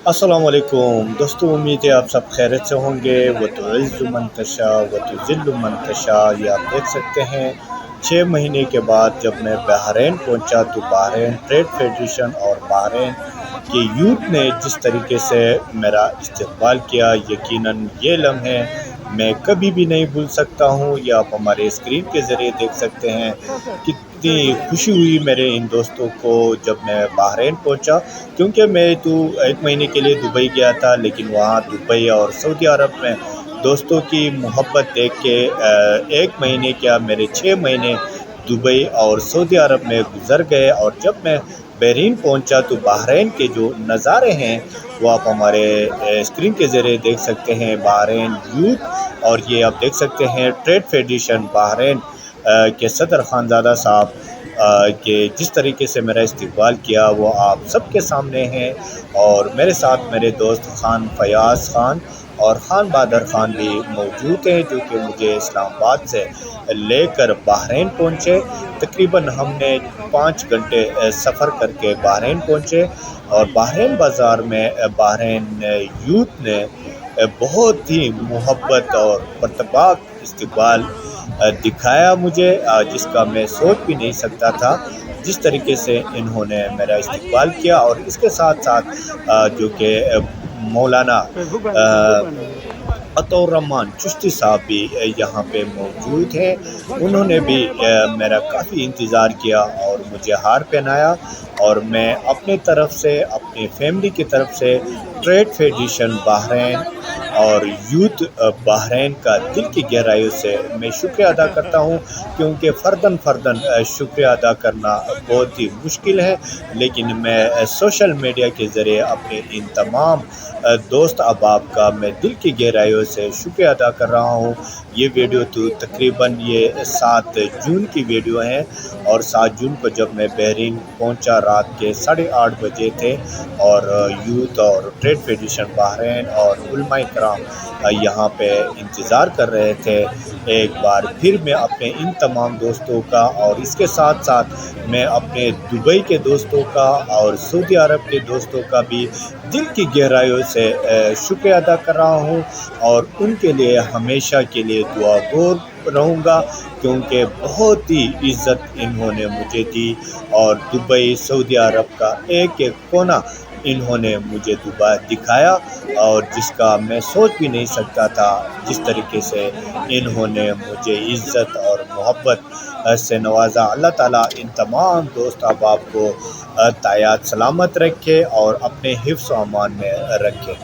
अस्सलामुअलैकुम दोस्तों, उम्मीद है आप सब खैरियत से होंगे। वो तो इज़्ज़ु मंतशा व तो ज़िल्लु मंतशा, ये आप देख सकते हैं। 6 महीने के बाद जब मैं बहरीन पहुंचा तो बहरीन ट्रेड फेडरेशन और बहरीन के यूथ ने जिस तरीके से मेरा इस्तकबाल किया, यकीनन ये लम्हे मैं कभी भी नहीं भूल सकता हूँ। ये आप हमारे स्क्रीन के ज़रिए देख सकते हैं कितनी खुशी हुई मेरे इन दोस्तों को जब मैं बहरीन पहुंचा, क्योंकि मैं तो 1 महीने के लिए दुबई गया था, लेकिन वहाँ दुबई और सऊदी अरब में दोस्तों की मोहब्बत देख के 1 महीने क्या मेरे 6 महीने दुबई और सऊदी अरब में गुजर गए। और जब मैं बहरीन पहुंचा तो बहरीन के जो नज़ारे हैं वो आप हमारे स्क्रीन के ज़रिए देख सकते हैं। बहरीन यूथ और ये आप देख सकते हैं ट्रेड फेडरेशन बहरीन के सदर खानज़ादा साहब के जिस तरीके से मेरा इस्तकबाल किया वो आप सबके सामने हैं। और मेरे साथ मेरे दोस्त खान फयाज़ खान और खान बहादुर खान भी मौजूद हैं, जो कि मुझे इस्लामाबाद से लेकर बहरीन पहुंचे। तकरीबन हमने 5 घंटे सफ़र करके बहरीन पहुंचे और बहरीन बाज़ार में बहरीन यूथ ने बहुत ही मोहब्बत और परतबाक इस्तकबाल दिखाया मुझे, जिसका मैं सोच भी नहीं सकता था जिस तरीके से इन्होंने मेरा इस्तकबाल किया। और इसके साथ साथ जो कि मौलाना अतौर रहमान चिश्ती साहब भी यहाँ पे मौजूद हैं। उन्होंने भी मेरा काफ़ी इंतज़ार किया और मुझे हार पहनाया। और मैं अपने तरफ से अपनी फैमिली की तरफ से ट्रेड फेडरेशन बहरीन और यूथ बहरीन का दिल की गहराइयों से मैं शुक्रिया अदा करता हूँ, क्योंकि फ़र्दन शुक्रिया अदा करना बहुत ही मुश्किल है। लेकिन मैं सोशल मीडिया के ज़रिए अपने इन तमाम दोस्त अहबाब का मैं दिल की गहराइयों से शुक्रिया अदा कर रहा हूँ। ये वीडियो तो तकरीबन ये 7 जून की वीडियो है और 7 जून को जब मैं बहरीन पहुंचा रात के 8:30 बजे थे और यूथ और ट्रेड फेडरेशन बहरीन और उलमाए कराम यहाँ पे इंतज़ार कर रहे थे। एक बार फिर मैं अपने इन तमाम दोस्तों का और इसके साथ साथ मैं अपने दुबई के दोस्तों का और सऊदी अरब के दोस्तों का भी दिल की गहराइयों से शुक्रिया अदा कर रहा हूँ और उनके लिए हमेशा के लिए दुआगोर रहूँगा, क्योंकि बहुत ही इज़्ज़त इन्होंने मुझे दी। और दुबई सऊदी अरब का एक एक कोना इन्होंने मुझे दिखाया और जिसका मैं सोच भी नहीं सकता था जिस तरीके से इन्होंने मुझे इज़्ज़त और मोहब्बत से नवाजा। अल्लाह ताला इन तमाम दोस्त अहबाब को तायात सलामत रखे और अपने हिफ्ज़ व अमान में रखे।